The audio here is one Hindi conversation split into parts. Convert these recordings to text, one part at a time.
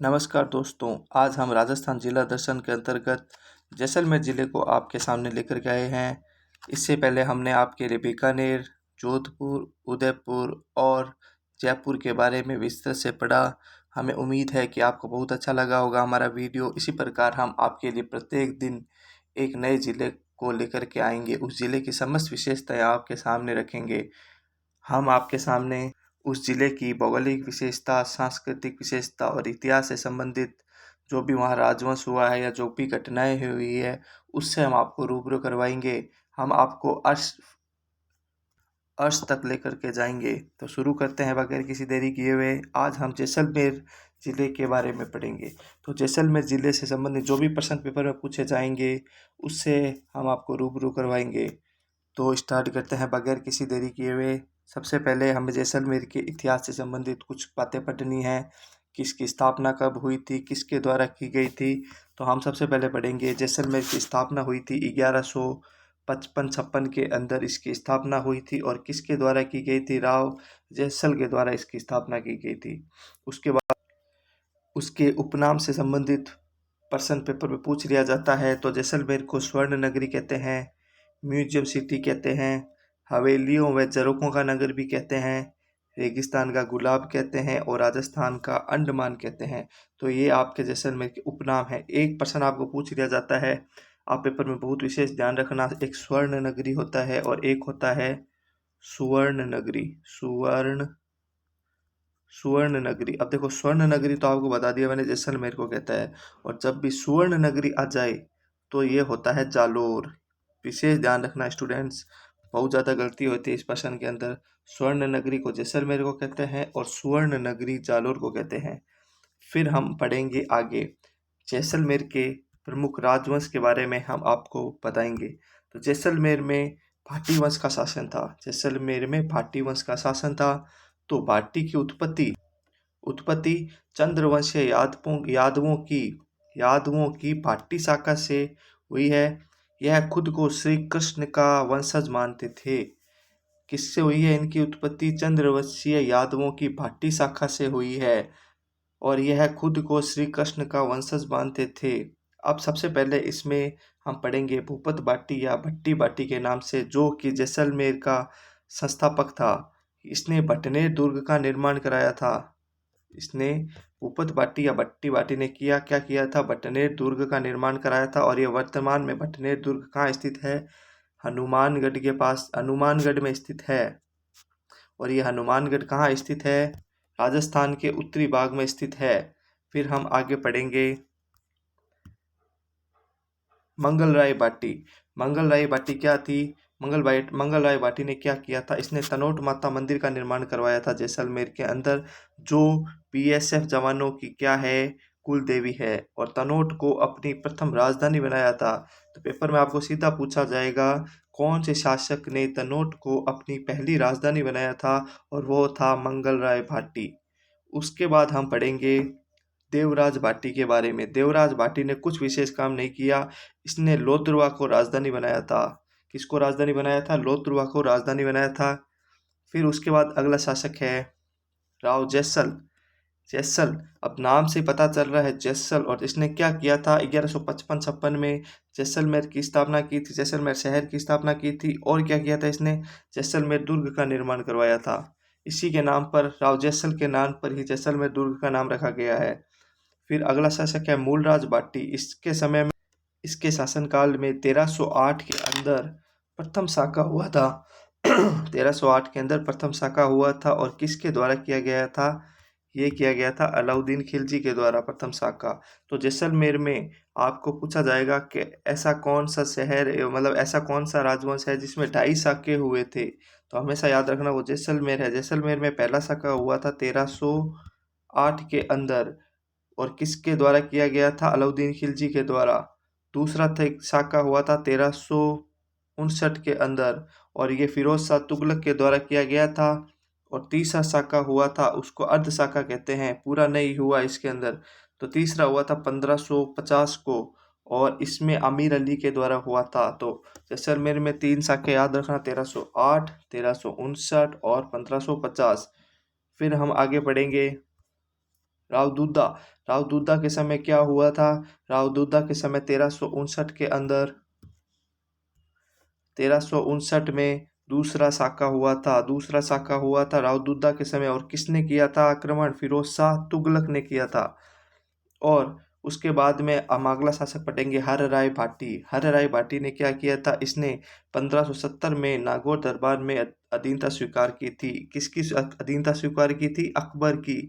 नमस्कार दोस्तों, आज हम राजस्थान जिला दर्शन के अंतर्गत जैसलमेर ज़िले को आपके सामने लेकर के आए हैं। इससे पहले हमने आपके लिए बीकानेर, जोधपुर, उदयपुर और जयपुर के बारे में विस्तार से पढ़ा। हमें उम्मीद है कि आपको बहुत अच्छा लगा होगा हमारा वीडियो। इसी प्रकार हम आपके लिए प्रत्येक दिन एक नए ज़िले को लेकर के आएंगे। उस ज़िले की समस्त विशेषताएं आपके सामने रखेंगे। हम आपके सामने उस ज़िले की भौगोलिक विशेषता, सांस्कृतिक विशेषता और इतिहास से संबंधित जो भी वहाँ राजवंश हुआ है या जो भी घटनाएं हुई है, उससे हम आपको रूबरू करवाएंगे। हम आपको अर्श अर्श तक लेकर के जाएंगे। तो शुरू करते हैं बगैर किसी देरी किए हुए। आज हम जैसलमेर ज़िले के बारे में पढ़ेंगे। तो जैसलमेर ज़िले से संबंधित जो भी प्रश्न पेपर में पूछे जाएंगे, उससे हम आपको रूबरू करवाएंगे। तो स्टार्ट करते हैं बगैर किसी देरी किए हुए। सबसे पहले हमें जैसलमेर के इतिहास से संबंधित कुछ बातें पढ़नी है। किसकी स्थापना कब हुई थी, किसके द्वारा की गई थी। तो हम सबसे पहले पढ़ेंगे जैसलमेर की स्थापना हुई थी 1155-56 के अंदर इसकी स्थापना हुई थी। और किसके द्वारा की गई थी? राव जैसल के द्वारा इसकी स्थापना की गई थी। उसके बाद उसके उपनाम से संबंधित प्रश्न पेपर में पूछ लिया जाता है। तो जैसलमेर को स्वर्ण नगरी कहते हैं, म्यूजियम सिटी कहते हैं, हवेलियों व झरोखों का नगर भी कहते हैं, रेगिस्तान का गुलाब कहते हैं और राजस्थान का अंडमान कहते हैं। तो ये आपके जैसलमेर के उपनाम है। एक प्रश्न आपको पूछ लिया जाता है, आप पेपर में बहुत विशेष ध्यान रखना। एक स्वर्ण नगरी होता है और एक होता है सुवर्ण नगरी। सुवर्ण नगरी। अब देखो, स्वर्ण नगरी तो आपको बता दिया मैंने जैसलमेर को कहता है, और जब भी सुवर्ण नगरी आ जाए तो ये होता है जालोर। विशेष ध्यान रखना स्टूडेंट्स, बहुत ज़्यादा गलती होती है इस प्रश्न के अंदर। स्वर्ण नगरी को जैसलमेर को कहते हैं और सुवर्ण नगरी जालोर को कहते हैं। फिर हम पढ़ेंगे आगे। जैसलमेर के प्रमुख राजवंश के बारे में हम आपको बताएंगे। तो जैसलमेर में भाटी वंश का शासन था। जैसलमेर में भाटी वंश का शासन था। तो भाटी की उत्पत्ति उत्पत्ति चंद्रवंशीय यादवों की भाटी शाखा से हुई है। यह खुद को श्री कृष्ण का वंशज मानते थे। किससे हुई है इनकी उत्पत्ति? चंद्रवंशीय यादवों की भाटी शाखा से हुई है और यह खुद को श्री कृष्ण का वंशज मानते थे। अब सबसे पहले इसमें हम पढ़ेंगे भूपत बाटी या भट्टी बाटी के नाम से, जो कि जैसलमेर का संस्थापक था। इसने भटनेर दुर्ग का निर्माण कराया था। इसने भूपत बाटी या भट्टी बाटी ने क्या किया था? भटनेर दुर्ग का निर्माण कराया था। और ये वर्तमान में भटनेर दुर्ग कहाँ स्थित है? हनुमानगढ़ के पास, हनुमानगढ़ में स्थित है। और ये हनुमानगढ़ कहाँ स्थित है? राजस्थान के उत्तरी भाग में स्थित है। फिर हम आगे पढ़ेंगे मंगलराय बाटी। मंगलराय बाटी क्या थी? मंगलराय बाटी ने क्या किया था? इसने तनोट माता मंदिर का निर्माण करवाया था जैसलमेर के अंदर, जो बीएसएफ जवानों की क्या है? कुल देवी है। और तनोट को अपनी प्रथम राजधानी बनाया था। तो पेपर में आपको सीधा पूछा जाएगा, कौन से शासक ने तनोट को अपनी पहली राजधानी बनाया था? और वो था मंगलराय भाटी। उसके बाद हम पढ़ेंगे देवराज भाटी के बारे में। देवराज भाटी ने कुछ विशेष काम नहीं किया। इसने लोथरुआ को राजधानी बनाया था। किसको राजधानी बनाया था? लोथरुआ को राजधानी बनाया था। फिर उसके बाद अगला शासक है राव जैसल। जैसल, अब नाम से पता चल रहा है जैसल। और इसने क्या किया था? 1155-56 में जैसलमेर की स्थापना की थी, जैसलमेर शहर की स्थापना की थी। और क्या किया था इसने? जैसलमेर दुर्ग का निर्माण करवाया था। इसी के नाम पर, राव जैसल के नाम पर ही जैसलमेर दुर्ग का नाम रखा गया है। फिर अगला शासक है मूलराज भाटी। इसके शासनकाल में 1308 के अंदर प्रथम शाका हुआ था। 1308 के अंदर प्रथम शाका हुआ था। और किसके द्वारा किया गया था? ये किया गया था अलाउद्दीन खिलजी के द्वारा प्रथम शाका। तो जैसलमेर में आपको पूछा जाएगा कि ऐसा कौन सा शहर, मतलब ऐसा कौन सा राजवंश है जिसमें 2.5 शाके हुए थे? तो हमेशा याद रखना वो जैसलमेर है। जैसलमेर में पहला शाका हुआ था 1308 के अंदर। और किसके द्वारा किया गया था? अलाउद्दीन खिलजी के द्वारा। दूसरा शाका हुआ था 1359 के अंदर, और ये फिरोज शाह तुगलक के द्वारा किया गया था। और तीसरा शाका हुआ था, उसको अर्ध शाका कहते हैं, पूरा नहीं हुआ इसके अंदर। तो तीसरा हुआ था 1550 को, और इसमें अमीर अली के द्वारा हुआ था। तो जैसलमेर में 3 शाखे याद रखना, 1308, 1359 और 1550। फिर हम आगे बढ़ेंगे राव दूधा। राव दूधा के समय क्या हुआ था? राव दूधा के समय 1359 के अंदर, 1359 में दूसरा साका हुआ था। दूसरा साका हुआ था राव दूधा के समय। और किसने किया था आक्रमण? फिरोज शाह तुगलक ने किया था। और उसके बाद में हम अगला शासक पढ़ेंगे हर राय भाटी। हर राय भाटी ने क्या किया था? इसने 1570 में नागौर दरबार में अधीनता स्वीकार की थी। किसकी अधीनता स्वीकार की थी? अकबर की।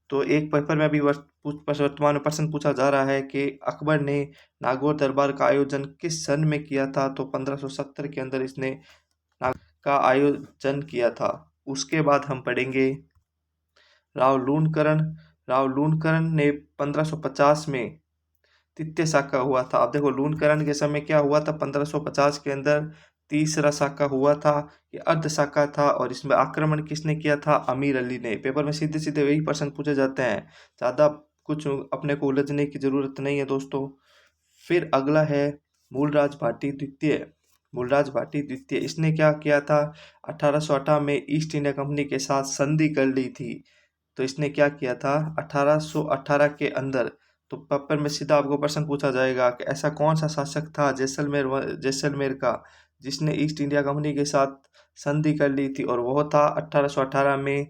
तो एक पेपर में अभी वर्तमान में प्रश्न पूछा जा रहा है कि अकबर ने नागौर दरबार का आयोजन किस सन में किया था? तो 1570 के अंदर इसने का आयोजन किया था। उसके बाद हम पढ़ेंगे राव लूणकरण। राव लूणकरण ने 1550 में तृतीय साका हुआ था। अब देखो लूणकरण के समय क्या हुआ था? 1550 के अंदर तीसरा साका हुआ था। ये अर्ध साका था और इसमें आक्रमण किसने किया था? अमीर अली ने। पेपर में सीधे सीधे वही प्रश्न पूछे जाते हैं, ज़्यादा कुछ अपने को उलझने की जरूरत नहीं है दोस्तों। फिर अगला है मूलराज भाटी द्वितीय। मूलराज भाटी द्वितीय, इसने क्या किया था? 1818 में ईस्ट इंडिया कंपनी के साथ संधि कर ली थी। तो इसने क्या किया था 1818 के अंदर? तो पेपर में सीधा आपको प्रश्न पूछा जाएगा कि ऐसा कौन सा शासक था जैसलमेर का जिसने ईस्ट इंडिया कंपनी के साथ संधि कर ली थी? और वह था 1818 में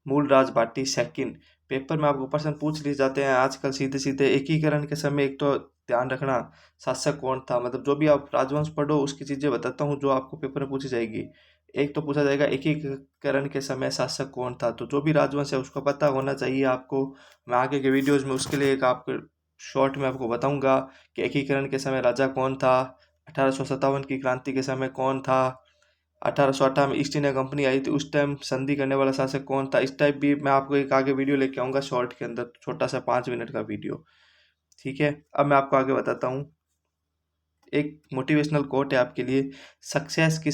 मूलराज भाटी सेकंड। पेपर में आपको प्रश्न पूछ लिए जाते हैं आजकल सीधे सीधे। एकीकरण के समय एक तो ध्यान रखना शासक कौन था, मतलब जो भी आप राजवंश पढ़ो उसकी चीज़ें बताता हूँ जो आपको पेपर में पूछी जाएगी। एक तो पूछा जाएगा एकीकरण के समय शासक कौन था, तो जो भी राजवंश है उसको पता होना चाहिए आपको। मैं आगे के वीडियोज़ में उसके लिए एक आपको शॉर्ट में आपको बताऊंगा कि एकीकरण के समय राजा कौन था, 1857 की क्रांति के समय कौन था, 1818 में ईस्ट इंडिया कंपनी आई थी उस टाइम संधि करने वाला शासक कौन था। इस टाइप भी मैं आपको एक आगे वीडियो लेके आऊँगा शॉर्ट के अंदर, छोटा सा 5 मिनट का वीडियो। ठीक है, अब मैं आपको आगे बताता हूँ। एक मोटिवेशनल कोट है आपके लिए। सक्सेस की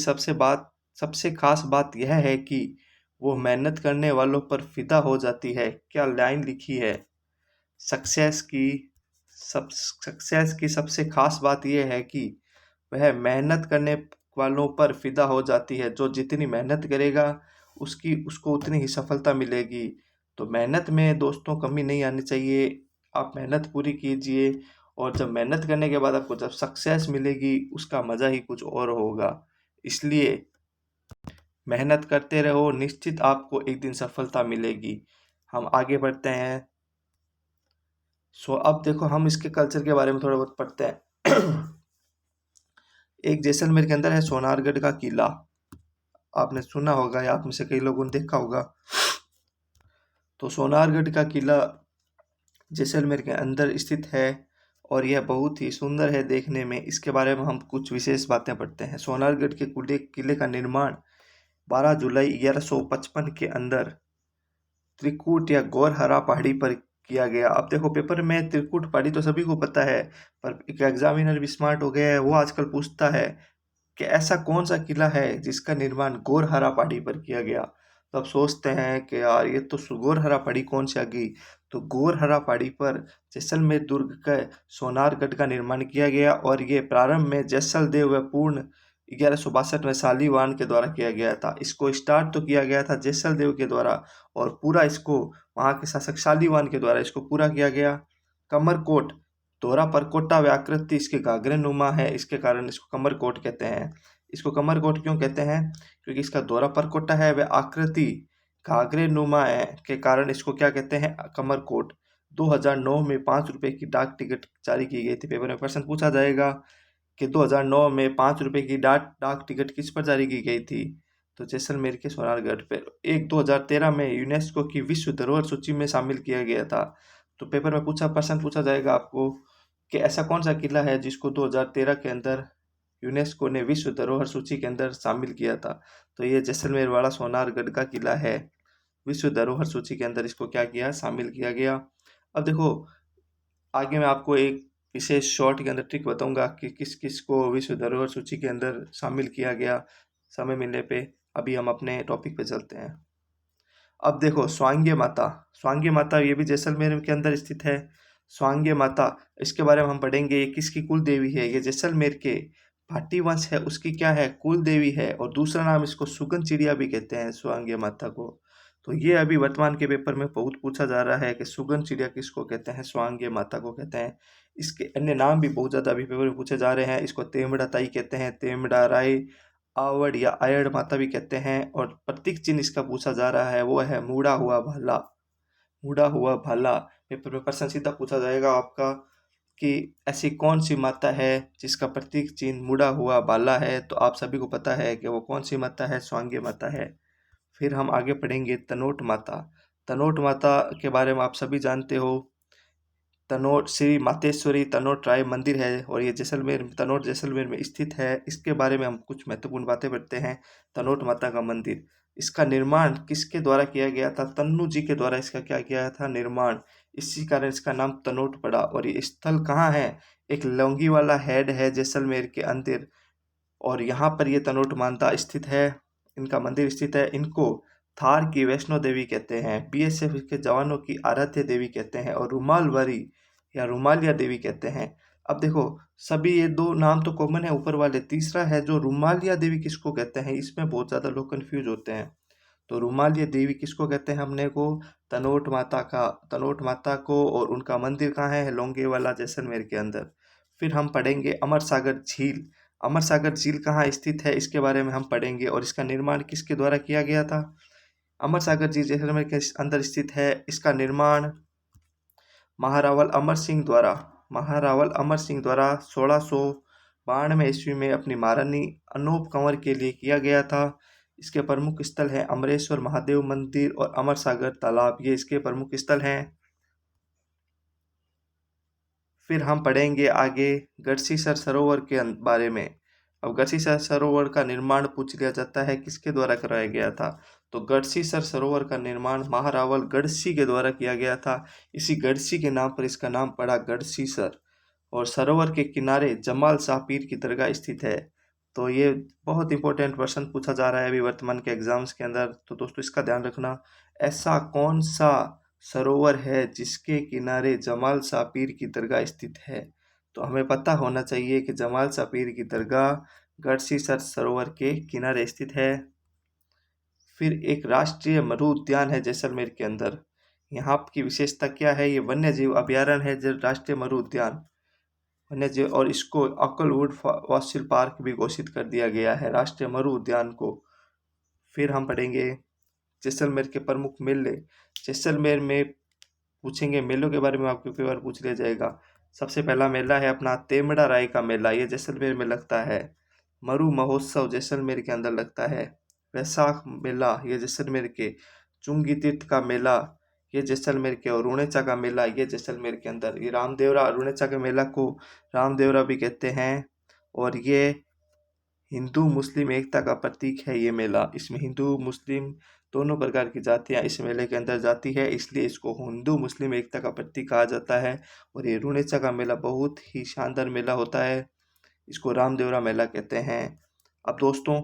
सबसे खास बात यह है कि वो मेहनत करने वालों पर फिदा हो जाती है। क्या लाइन लिखी है? सक्सेस की सक्सेस की सबसे खास बात यह है कि वह मेहनत करने वालों पर फिदा हो जाती है। जो जितनी मेहनत करेगा उसको उतनी ही सफलता मिलेगी। तो मेहनत में दोस्तों कमी नहीं आनी चाहिए। आप मेहनत पूरी कीजिए और जब मेहनत करने के बाद आपको जब सक्सेस मिलेगी उसका मज़ा ही कुछ और होगा। इसलिए मेहनत करते रहो, निश्चित आपको एक दिन सफलता मिलेगी। हम आगे बढ़ते हैं। अब देखो हम इसके कल्चर के बारे में थोड़ा बहुत पढ़ते हैं। एक जैसलमेर के अंदर है सोनारगढ़ का किला। आपने सुना होगा या आप में से कई लोगों ने देखा होगा। तो सोनारगढ़ का किला जैसलमेर के अंदर स्थित है और यह बहुत ही सुंदर है देखने में। इसके बारे में हम कुछ विशेष बातें पढ़ते हैं। सोनारगढ़ के किले का निर्माण 12 जुलाई 1155 के अंदर त्रिकूट या गौरहरा पहाड़ी पर किया गया। अब देखो पेपर में त्रिकूट पहाड़ी तो सभी को पता है, पर एक एग्जामिनर भी स्मार्ट हो गया है, वो आजकल पूछता है कि ऐसा कौन सा किला है जिसका निर्माण गौरहरा पहाड़ी पर किया गया। तो आप सोचते हैं कि यार ये तो गौरहरा पहाड़ी कौन सी आ गई। तो गौरहरा पहाड़ी पर जैसलमेर दुर्ग का सोनारगढ़ का निर्माण किया गया और ये प्रारंभ में जैसल देव व पूर्ण 1162 में शालीवाहन के द्वारा किया गया था। इसको स्टार्ट तो किया गया था जैसल देव के द्वारा और पूरा इसको वहाँ के शासक शालीवाहन के द्वारा इसको पूरा किया गया। कमरकोट दोहरा परकोटा व आकृति इसके घाघरे नुमा है, इसके कारण इसको कमरकोट कहते हैं। इसको कमरकोट क्यों कहते हैं? क्योंकि इसका दोहरा परकोटा है व आकृति घाघरे नुमा है के कारण इसको क्या कहते हैं? कमरकोट। 2009 में 5 रुपए की डाक टिकट जारी की गई थी। पेपर में क्वेश्चन पूछा जाएगा कि 2009 में 5 रुपए की डाक टिकट किस पर जारी की गई थी? तो जैसलमेर के सोनारगढ़ पर। 2013 में यूनेस्को की विश्व धरोहर सूची में शामिल किया गया था। तो पेपर में प्रश्न पूछा जाएगा आपको कि ऐसा कौन सा किला है जिसको 2013 के अंदर यूनेस्को ने विश्व धरोहर सूची के अंदर शामिल किया था? तो ये जैसलमेर वाला सोनारगढ़ का किला है। विश्व धरोहर सूची के अंदर इसको क्या किया? शामिल किया गया। अब देखो आगे मैं आपको एक विशेष शॉर्ट के अंदर ट्रिक बताऊंगा कि किस किस को विश्व धरोहर सूची के अंदर शामिल किया गया समय मिलने पे। अभी हम अपने टॉपिक पे चलते हैं। अब देखो स्वांग्य माता। स्वांग्य माता ये भी जैसलमेर के अंदर स्थित है। स्वांग्य माता इसके बारे में हम पढ़ेंगे। ये किसकी कुल देवी है? ये जैसलमेर के भाटी वंश है उसकी क्या है? कुल देवी है। और दूसरा नाम इसको सुगन चिड़िया भी कहते हैं स्वांग्य माता को। तो ये अभी वर्तमान के पेपर में बहुत पूछा जा रहा है कि सुगन चिड़िया किसको कहते हैं, स्वांग्य माता को कहते हैं। इसके अन्य नाम भी बहुत ज़्यादा अभी पेपर में पूछे जा रहे हैं। इसको तेमड़ा ताई कहते हैं, तेमड़ा राय, आवड़ या आयड़ माता भी कहते हैं। और प्रतीक चिन्ह इसका पूछा जा रहा है वो है मुड़ा हुआ भाला। मुड़ा हुआ भाला पेपर में प्रश्न सीधा पूछा जाएगा आपका कि ऐसी कौन सी माता है जिसका प्रतीक चिन्ह मुड़ा हुआ भाला है। तो आप सभी को पता है कि वो कौन सी माता है, स्वांग्य माता है। फिर हम आगे पढ़ेंगे तनोट माता। तनोट माता के बारे में आप सभी जानते हो। तनोट श्री मातेश्वरी तनोट राय मंदिर है और ये जैसलमेर, तनोट जैसलमेर में स्थित है। इसके बारे में हम कुछ महत्वपूर्ण बातें पढ़ते हैं। तनोट माता का मंदिर, इसका निर्माण किसके द्वारा किया गया था, तन्नू जी के द्वारा इसका क्या किया था, निर्माण। इसी कारण इसका नाम तनोट पड़ा। और ये स्थल कहाँ है, एक लौंगीवाला हेड है जैसलमेर के अंदर, और यहाँ पर ये तनोट माता स्थित है, इनका मंदिर स्थित है। इनको थार की वैष्णो देवी कहते हैं, बीएसएफ के जवानों की आराध्य देवी कहते हैं, और रुमालवारी या रुमालिया देवी कहते हैं। अब देखो, सभी ये दो नाम तो कॉमन है ऊपर वाले। तीसरा है जो रुमालिया देवी किसको कहते हैं, इसमें बहुत ज़्यादा लोग कंफ्यूज होते हैं। तो रुमालिया देवी किसको कहते हैं, हमने को तनोट माता का, तनोट माता को। और उनका मंदिर कहाँ है, लौंगेवाला जैसलमेर के अंदर। फिर हम पढ़ेंगे अमर सागर झील। अमर सागर झील कहाँ स्थित है इसके बारे में हम पढ़ेंगे, और इसका निर्माण किसके द्वारा किया गया था। अमर सागर झील जैसलमेर के अंदर स्थित है। इसका निर्माण महारावल अमर सिंह द्वारा, महारावल अमर सिंह द्वारा 1692 ईस्वी में अपनी महारानी अनूप कंवर के लिए किया गया था। इसके प्रमुख स्थल हैं अमरेश्वर महादेव मंदिर और अमर सागर तालाब, ये इसके प्रमुख स्थल हैं। फिर हम पढ़ेंगे आगे गढ़सीसर सरोवर के बारे में। अब गढ़सीसर सरोवर का निर्माण पूछ लिया जाता है किसके द्वारा कराया गया था। तो गढ़सीसर सरोवर का निर्माण महारावल गढ़सी के द्वारा किया गया था। इसी गढ़सी के नाम पर इसका नाम पड़ा गढ़सीसर। और सरोवर के किनारे जमाल शाह पीर की दरगाह स्थित है। तो ये बहुत इंपॉर्टेंट प्रश्न पूछा जा रहा है अभी वर्तमान के एग्जाम्स के अंदर। तो दोस्तों इसका ध्यान रखना, ऐसा कौन सा सरोवर है जिसके किनारे जमाल शाह पीर की दरगाह स्थित है। तो हमें पता होना चाहिए कि जमाल शाह पीर की दरगाह गढ़सीसर सरोवर के किनारे स्थित है। फिर एक राष्ट्रीय मरु उद्यान है जैसलमेर के अंदर। यहाँ की विशेषता क्या है, ये वन्य जीव अभ्यारण्य है, राष्ट्रीय मरु उद्यान वन्य जीव, और इसको अकलवुड फॉसिल पार्क भी घोषित कर दिया गया है, राष्ट्रीय मरु उद्यान को। फिर हम पढ़ेंगे जैसलमेर के प्रमुख मेले। जैसलमेर में पूछेंगे मेलों के बारे में, आपको कई बार पूछ लिया जाएगा। सबसे पहला मेला है अपना तेमड़ा राय का मेला, ये जैसलमेर में लगता है। मरु महोत्सव जैसलमेर के अंदर लगता है। वैशाख मेला ये जैसलमेर के। चुंगी तीर्थ का मेला ये जैसलमेर के। और रुणेचा का मेला ये जैसलमेर के अंदर। ये रामदेवरा, रुणेचा के मेला को रामदेवरा भी कहते हैं। और ये हिंदू मुस्लिम एकता का प्रतीक है ये मेला। इसमें हिंदू मुस्लिम दोनों प्रकार की जातियाँ इस मेले के अंदर जाती है, इसलिए इसको हिंदू मुस्लिम एकता का प्रतीक कहा जाता है। और ये रुणेचा का मेला बहुत ही शानदार मेला होता है, इसको रामदेवरा मेला कहते हैं। अब दोस्तों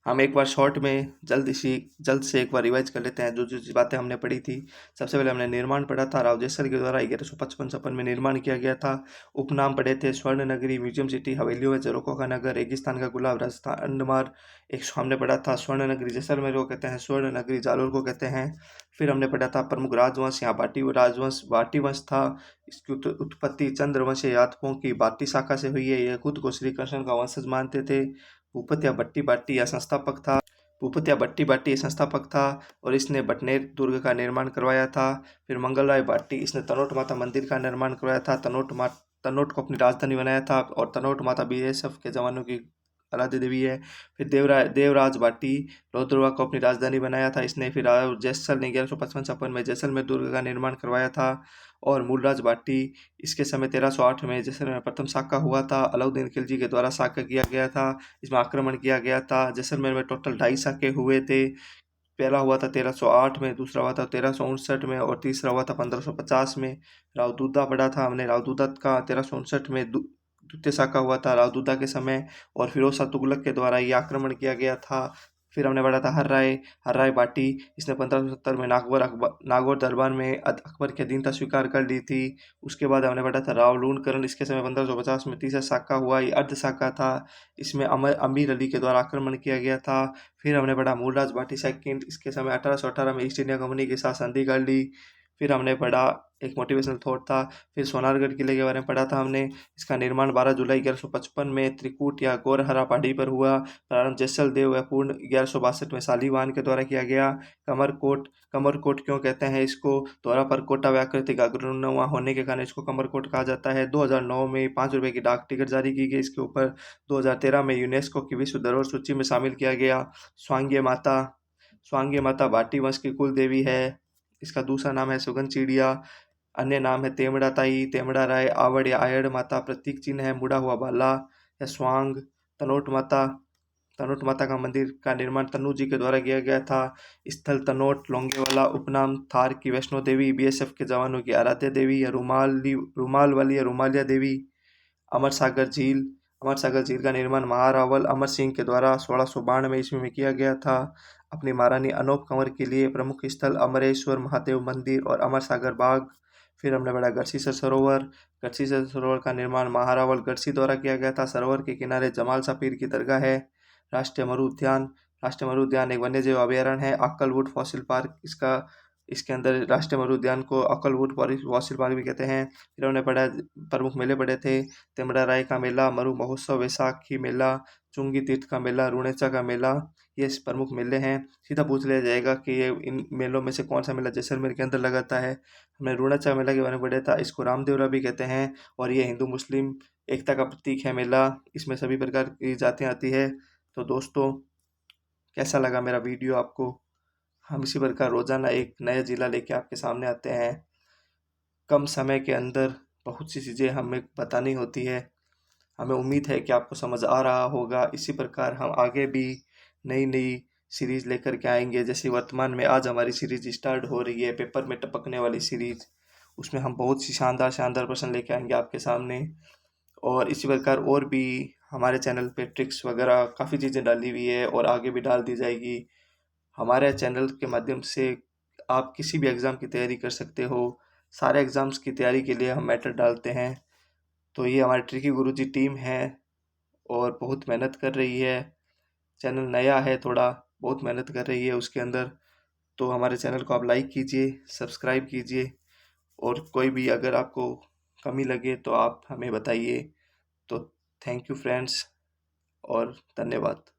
हम एक बार शॉर्ट में जल्द से एक बार रिवाइज कर लेते हैं जो जो बातें हमने पढ़ी थी। सबसे पहले हमने निर्माण पढ़ा था, राव जैसर के द्वारा 1155 में निर्माण किया गया था। उपनाम पढ़े थे स्वर्ण नगरी, म्यूजियम सिटी, हवेलियों में झरोखों का नगर, रेगिस्तान का गुलाब, राजस्थान अंडमान। एक हमने पढ़ा था स्वर्ण नगरी जैसलमेर को कहते हैं, स्वर्ण नगरी जालोर को कहते हैं। फिर हमने पढ़ा था प्रमुख राजवंश, यहाँ भाटी राजवंश भाटी वंश था। इसकी उत्पत्ति चंद्रवंश यादवों की भाटी शाखा से हुई है। यह खुद को श्री कृष्ण का वंशज मानते थे। भूपतिया भट्टी बाटी या संस्थापक था। भूपतिया भट्टी बाटी ये संस्थापक था और इसने बटनेर दुर्ग का निर्माण करवाया था। फिर मंगलराय भाटी, इसने तनोट माता मंदिर का निर्माण करवाया था। तनोट को अपनी राजधानी बनाया था। और तनोट माता बीएसएफ के जवानों की आराध्य देवी है। फिर देवराज भाटी रौद्रवा को अपनी राजधानी बनाया था इसने। फिर जैसल ने 1155 में जैसलमेर दुर्ग का निर्माण करवाया था। और मूलराज भाटी, इसके समय 1308 में जैसलमेर प्रथम साका हुआ था, अलाउद्दीन खिलजी के द्वारा साका किया गया था। इसमें आक्रमण किया गया था। जैसलमेर में टोटल 2.5 साके हुए थे। पहला हुआ था 1308 में, दूसरा हुआ था 1359 में, और तीसरा हुआ था 1550 में। रावदूदा पढ़ा था हमने, रावदूदा का 1359 में द्वितीय साका हुआ था रावदूदा के समय। और फिरोज शाह तुगलक के द्वारा ये आक्रमण किया गया था। फिर हमने पढ़ा था हर राय बाटी, इसने 1570 में नागौर दरबार में अकबर की अधीनता स्वीकार कर ली थी। उसके बाद हमने पढ़ा था रावलूणकरण, इसके समय 1550 में तीसरा साका हुआ, ये अर्ध साका था, इसमें अमीर अली के द्वारा आक्रमण किया गया था। फिर हमने पढ़ा मूलराज भाटी सेकंड, इसके समय 1818 में ईस्ट इंडिया कंपनी के साथ संधि कर ली। फिर हमने पढ़ा एक मोटिवेशनल थॉट था। फिर सोनारगढ़ किले के बारे में पढ़ा था हमने, इसका निर्माण 12 जुलाई 1155 में त्रिकूट या गौरहरा पहाड़ी पर हुआ। प्रारंभ जैसल देव व पूर्ण 1162 में शालीवाहन के द्वारा किया गया। कमरकोट क्यों कहते हैं इसको? द्वारा पर कोटा व आकृतिक अग्रनुमा होने के कारण इसको कमरकोट कहा जाता है। 2009 में 5 रुपए की डाक टिकट जारी की गई इसके ऊपर। 2013 में यूनेस्को की विश्व धरोहर सूची में शामिल किया गया। स्वांग्य माता भाटी वंश की कुल देवी है। इसका दूसरा नाम है सुगन चिड़िया। अन्य नाम है तेमड़ा ताई, तेमड़ा राय, आवड़ या आयड़ माता। प्रतीक चिन्ह है मुड़ा हुआ भाला या स्वांग। तनोट माता तनोट माता का मंदिर का निर्माण तन्नू जी के द्वारा किया गया था। स्थल तनोट लोंगेवाला। उपनाम थार की वैष्णो देवी, बीएसएफ के जवानों की आराध्य देवी या रुमाल वाली या रुमालिया देवी। अमर सागर झील अमर सागर झील का निर्माण महारावल अमर सिंह के द्वारा 1692 ईस्वी में किया गया था। अपनी महारानी अनोप कंवर के लिए प्रमुख स्थल अमरेश्वर महादेव मंदिर और अमर सागर बाग। फिर हमने पढ़ा गढ़सीसर सरोवर का निर्माण महारावल गढ़सी द्वारा किया गया था। सरोवर के किनारे जमाल सापीर की दरगाह है। राष्ट्रीय मरु उद्यान राष्ट्रीय मरु उद्यान एक वन्यजीव अभयारण्य है। अक्कलवुड फॉसिल पार्क इसके अंदर राष्ट्रीय मरु उद्यान को अक्कलवुड फॉसिल पार्क भी कहते हैं। फिर हमने पढ़ा प्रमुख मेले पढ़े थे, तेमड़ा राय का मेला, मरु महोत्सव, वैसाखी मेला, चुंगी तीर्थ का मेला, रुणेचा का मेला, ये प्रमुख मेले हैं। सीधा पूछ लिया जाएगा कि ये इन मेलों में से कौन सा मेला जैसलमेर के अंदर लगाता है। हमने रुणेचा मेला के बारे में पढ़ा था, इसको रामदेवरा भी कहते हैं और ये हिंदू मुस्लिम एकता का प्रतीक है मेला। इसमें सभी प्रकार की जातियाँ आती है। तो दोस्तों, कैसा लगा मेरा वीडियो आपको? हम इसी प्रकार रोजाना एक नया जिला लेके आपके सामने आते हैं। कम समय के अंदर बहुत सी चीज़ें हमें बतानी होती है। हमें उम्मीद है कि आपको समझ आ रहा होगा। इसी प्रकार हम आगे भी नई नई सीरीज़ लेकर के आएंगे। जैसे वर्तमान में आज हमारी सीरीज स्टार्ट हो रही है पेपर में टपकने वाली सीरीज, उसमें हम बहुत सी शानदार शानदार प्रश्न लेके आएंगे आपके सामने। और इसी प्रकार और भी हमारे चैनल पे ट्रिक्स वगैरह काफ़ी चीज़ें डाली हुई है और आगे भी डाल दी जाएगी। हमारे चैनल के माध्यम से आप किसी भी एग्ज़ाम की तैयारी कर सकते हो। सारे एग्ज़ाम्स की तैयारी के लिए हम मैटर डालते हैं। तो ये हमारी ट्रिकी गुरुजी टीम है और बहुत मेहनत कर रही है। चैनल नया है, थोड़ा बहुत मेहनत कर रही है उसके अंदर। तो हमारे चैनल को आप लाइक कीजिए, सब्सक्राइब कीजिए और कोई भी अगर आपको कमी लगे तो आप हमें बताइए। तो थैंक यू फ्रेंड्स और धन्यवाद।